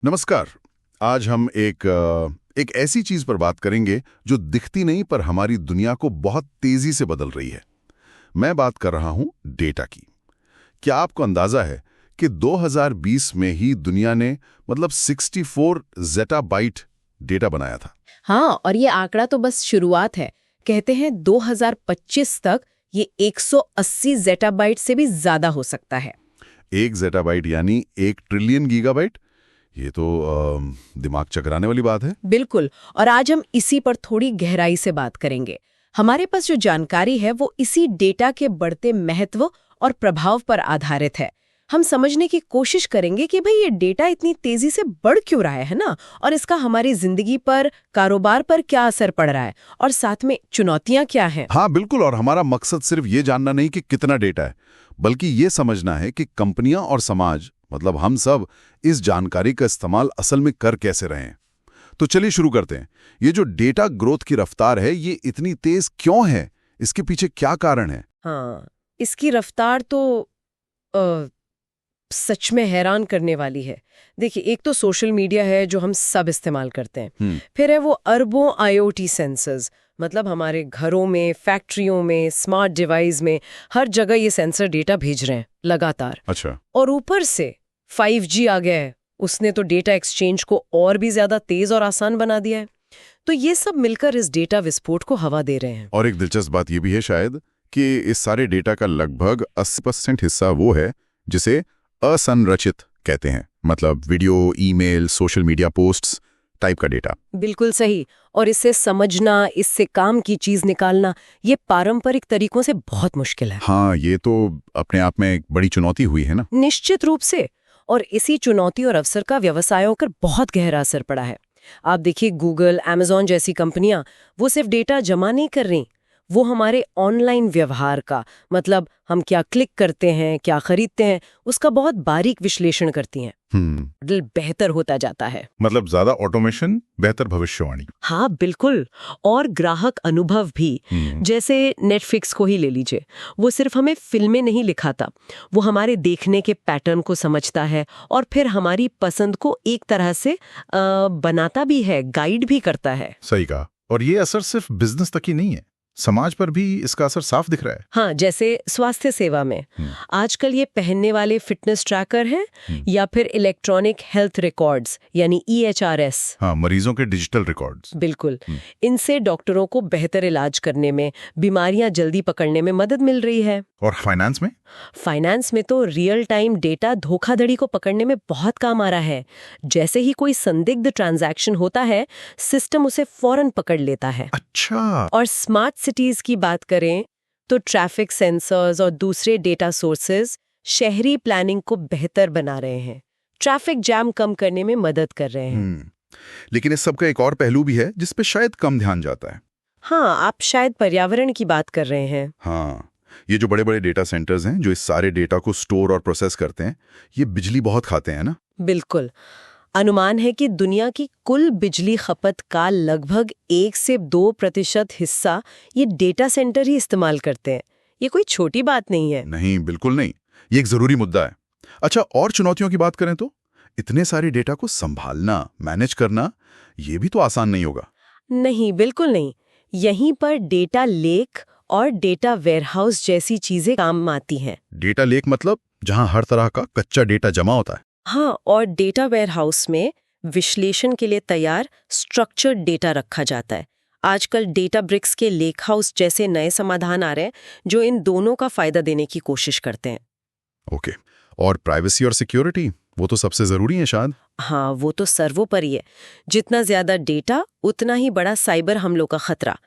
नमस्कार। आज हम एक ऐसी चीज पर बात करेंगे जो दिखती नहीं पर हमारी दुनिया को बहुत तेजी से बदल रही है। मैं बात कर रहा हूं डेटा की। क्या आपको अंदाजा है कि 2020 में ही दुनिया ने 64 ज़ेटाबाइट डेटा बनाया था। हाँ, और ये आंकड़ा तो बस शुरुआत है। कहते हैं 2025 तक ये 180 ज़ेटाबाइट से भी ज्यादा हो सकता है। 1 ज़ेटाबाइट यानी 1 ट्रिलियन गीगाबाइट। ये तो दिमाग चकराने वाली बात है। बिल्कुल, और आज हम इसी पर थोड़ी गहराई से बात करेंगे। हमारे पास जो जानकारी है वो इसी डेटा के बढ़ते महत्व और प्रभाव पर आधारित है। हम समझने की कोशिश करेंगे कि भाई ये डेटा इतनी तेजी से बढ़ क्यों रहा है ना, और इसका हमारी जिंदगी पर, कारोबार पर क्या असर पड़ रहा है, और साथ में चुनौतियां क्या हैं। हाँ बिल्कुल, और हमारा मकसद सिर्फ ये जानना नहीं कि कितना डेटा है, बल्कि ये समझना है कि कंपनियां और समाज, मतलब हम सब, इस जानकारी का इस्तेमाल असल में कर कैसे रहे हैं। तो चलिए शुरू करते हैं। ये जो डेटा ग्रोथ की रफ्तार है, ये इतनी तेज क्यों है? इसके पीछे क्या कारण है? हाँ, इसकी रफ्तार तो सच में हैरान करने वाली है। देखिए, एक तो सोशल मीडिया है जो हम सब इस्तेमाल करते हैं। फिर है वो अरबों आईओटी सेंसर्स, मतलब हमारे घरों में, फैक्ट्रियों में, स्मार्ट डिवाइस में, हर जगह ये सेंसर डेटा भेज रहे हैं लगातार। अच्छा। और ऊपर से 5G आ गया है, उसने तो डेटा एक्सचेंज को और भी ज्यादा तेज और आसान बना दिया है। तो ये सब मिलकर इस डेटा विस्फोट को हवा दे रहे हैं। और एक दिलचस्प बात ये भी है शायद कि इस सारे डेटा का लगभग 80% हिस्सा वो है जिसे असंरचित कहते हैं, मतलब video, email, social media posts type का डेटा। बिल्कुल सही। और इससे समझना, इससे काम की चीज निकालना, ये पारंपरिक तरीकों से बहुत मुश्किल है। हाँ, ये तो अपने आप में एक बड़ी चुनौती हुई है ना। निश्चित रूप से। और इसी चुनौती और अवसर का व्यवसायों पर बहुत गहरा असर पड़ा है। आप देखिए, गूगल, अमेज़न जैसी कंपनियां वो सिर्फ डेटा जमा नहीं कर रही, वो हमारे ऑनलाइन व्यवहार का, मतलब हम क्या क्लिक करते हैं, क्या खरीदते हैं, उसका बहुत बारीक विश्लेषण करती हैं। मॉडल बेहतर होता जाता है। मतलब ज्यादा ऑटोमेशन, बेहतर भविष्यवाणी। हाँ बिल्कुल। और ग्राहक अनुभव भी। जैसे नेटफ्लिक्स को ही ले लीजिए, वो सिर्फ हमें फिल्में नहीं दिखाता, वो हमारे देखने के पैटर्न को समझता है और फिर हमारी पसंद को एक तरह से बनाता भी है, गाइड भी करता है। सही कहा। और ये असर सिर्फ बिजनेस तक ही नहीं है, समाज पर भी इसका असर साफ दिख रहा है। हाँ, जैसे स्वास्थ्य सेवा में आजकल ये पहनने वाले फिटनेस ट्रैकर हैं, या फिर इलेक्ट्रॉनिक हेल्थ रिकॉर्ड्स यानी EHRS। हाँ, मरीजों के डिजिटल रिकॉर्ड्स। बिल्कुल। इनसे डॉक्टरों को बेहतर इलाज करने में, बीमारियां जल्दी पकड़ने में मदद मिल रही है। और फाइनेंस में? फाइनेंस में तो रियल टाइम डेटा धोखाधड़ी को पकड़ने में बहुत काम आ रहा है। जैसे ही कोई संदिग्ध ट्रांजैक्शन होता है, सिस्टम उसे फौरन पकड़ लेता है। अच्छा। और स्मार्ट सिटीज की बात करें तो ट्रैफिक सेंसर्स और दूसरे डेटा सोर्सेज शहरी प्लानिंग को बेहतर बना रहे हैं, ट्रैफिक जैम कम करने में मदद कर रहे हैं। लेकिन इस सब का एक और पहलू भी है जिस पे शायद कम ध्यान जाता है। हाँ, आप शायद पर्यावरण की बात कर रहे हैं। हाँ, ये जो बड़े बड़े डेटा सेंटर्स हैं जो इस सारे डेटा को स्टोर और प्रोसेस करते हैं, ये बिजली बहुत खाते हैं ना। बिल्कुल। अनुमान है कि दुनिया की कुल बिजली खपत का लगभग 1 से 2% हिस्सा ये डेटा सेंटर ही इस्तेमाल करते हैं। ये कोई छोटी बात नहीं है। नहीं, बिल्कुल नहीं, ये एक जरूरी मुद्दा है। अच्छा, और चुनौतियों की बात करें तो इतने सारे डेटा को संभालना, मैनेज करना, ये भी तो आसान नहीं होगा। नहीं, बिल्कुल नहीं। यहीं पर डेटा लेक और डेटा वेयरहाउस जैसी चीजें काम आती हैं। डेटा लेक मतलब जहां हर तरह का कच्चा डेटा जमा होता है। हाँ, और डेटा वेयरहाउस में विश्लेषण के लिए तैयार स्ट्रक्चर्ड डेटा रखा जाता है। आजकल डेटा ब्रिक्स के लेक हाउस जैसे नए समाधान आ रहे हैं जो इन दोनों का फायदा देने की कोशिश करते हैं। ओके। और प्राइवेसी और सिक्योरिटी, वो तो सबसे जरूरी है शायद। हाँ, वो तो सर्वोपरि है। जितना ज्यादा डेटा, उतना ही बड़ा साइबर हमलों का खतरा।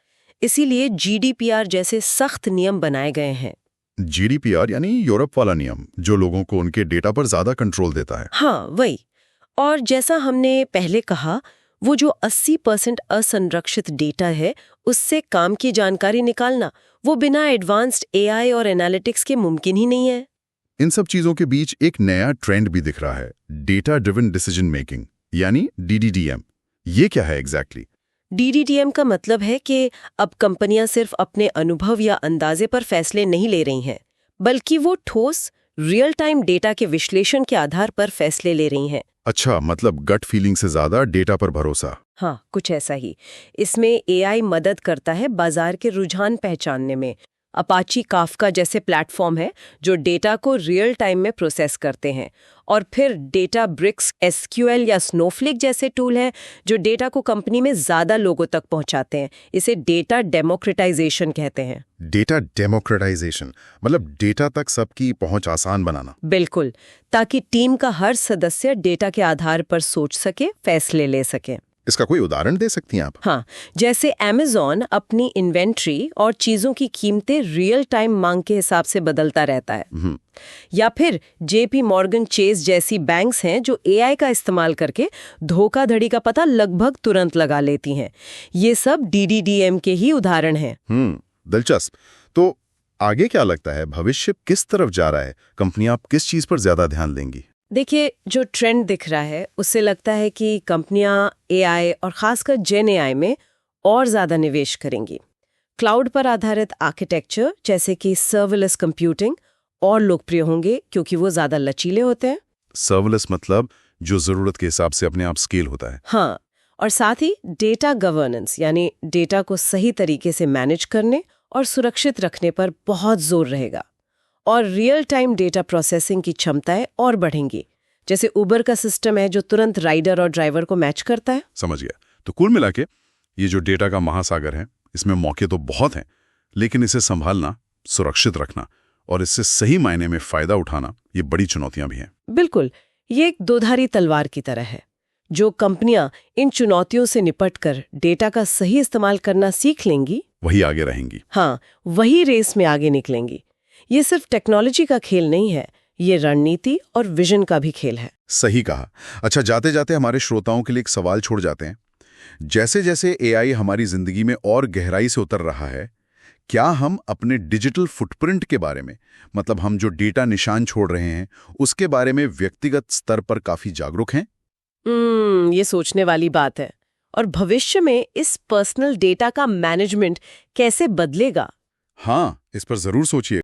इसीलिए GDPR जैसे सख्त नियम बनाए गए हैं। GDPR यानी यूरोप वाला नियम, जो लोगों को उनके डेटा पर ज्यादा कंट्रोल देता है। हाँ, वही। और जैसा हमने पहले कहा, वो जो 80% असंरक्षित डेटा है, उससे काम की जानकारी निकालना, वो बिना एडवांस्ड AI और एनालिटिक्स के मुमकिन ही नहीं है। इन सब चीजों के बीच एक नया ट्रेंड भी दिख रहा है, डेटा ड्रिवन डिसीजन मेकिंग यानी DDDM। ये क्या है एग्जैक्टली? DDDM का मतलब है कि अब कंपनियां सिर्फ अपने अनुभव या अंदाजे पर फैसले नहीं ले रही हैं, बल्कि वो ठोस, रियल टाइम डेटा के विश्लेषण के आधार पर फैसले ले रही हैं। अच्छा, मतलब गट फीलिंग से ज्यादा डेटा पर भरोसा। हाँ, कुछ ऐसा ही। इसमें एआई मदद करता है बाजार के रुझान पहचानने में। अपाची काफका जैसे प्लेटफॉर्म है जो डेटा को रियल टाइम में प्रोसेस करते हैं। और फिर डेटा ब्रिक्स, एसक्यूएल या स्नोफ्लेक जैसे टूल हैं जो डेटा को कंपनी में ज्यादा लोगों तक पहुंचाते हैं। इसे डेटा डेमोक्रेटाइजेशन कहते हैं। डेटा डेमोक्रेटाइजेशन मतलब डेटा तक सबकी पहुंच आसान बनाना। बिल्कुल, ताकि टीम का हर सदस्य डेटा के आधार पर सोच सके, फैसले ले सके। इसका कोई उदाहरण दे सकती हैं आप? हाँ, जैसे अमेज़न अपनी इन्वेंट्री और चीज़ों की कीमतें रियल टाइम मांग के हिसाब से बदलता रहता है। या फिर जेपी मॉर्गन चेस जैसी बैंक्स हैं जो एआई का इस्तेमाल करके धोखाधड़ी का पता लगभग तुरंत लगा लेती हैं। ये सब डीडीडीएम के ही उदाहरण हैं। दिलचस्प। तो आगे क्या लगता है, भविष्य किस तरफ जा रहा है? कंपनियां किस चीज पर ज्यादा ध्यान देंगी? देखिए, जो ट्रेंड दिख रहा है उससे लगता है कि कंपनियां एआई और खासकर जेन एआई में और ज़्यादा निवेश करेंगी। क्लाउड पर आधारित आर्किटेक्चर जैसे कि सर्वलेस कंप्यूटिंग और लोकप्रिय होंगे क्योंकि वो ज़्यादा लचीले होते हैं। सर्वलेस मतलब जो जरूरत के हिसाब से अपने आप स्केल होता है। हाँ, और साथ ही डेटा गवर्नेंस यानी डेटा को सही तरीके से मैनेज करने और सुरक्षित रखने पर बहुत जोर रहेगा। और रियल टाइम डेटा प्रोसेसिंग की क्षमताएं और बढ़ेंगी। जैसे उबर का सिस्टम है जो तुरंत राइडर और ड्राइवर को मैच करता है। समझ गया। तो कुल मिला के ये जो डेटा का महासागर है, इसमें मौके तो बहुत हैं, लेकिन इसे संभालना, सुरक्षित रखना और इससे सही मायने में फायदा उठाना, ये बड़ी चुनौतियां भी हैं। बिल्कुल, ये एक दोधारी तलवार की तरह है। जो कंपनियां इन चुनौतियों से निपटकर डेटा का सही इस्तेमाल करना सीख लेंगी, वही आगे रहेंगी। हाँ, वही रेस में आगे निकलेंगी। ये सिर्फ टेक्नोलॉजी का खेल नहीं है, ये रणनीति और विजन का भी खेल है। सही कहा। अच्छा, जाते जाते हमारे श्रोताओं के लिए एक सवाल छोड़ जाते हैं। जैसे जैसे एआई हमारी जिंदगी में और गहराई से उतर रहा है, क्या हम अपने डिजिटल फुटप्रिंट के बारे में, मतलब हम जो डेटा निशान छोड़ रहे हैं, उसके बारे में व्यक्तिगत स्तर पर काफी जागरूक हैं? ये सोचने वाली बात है। और भविष्य में इस पर्सनल डेटा का मैनेजमेंट कैसे बदलेगा? हाँ, इस पर जरूर सोचिए।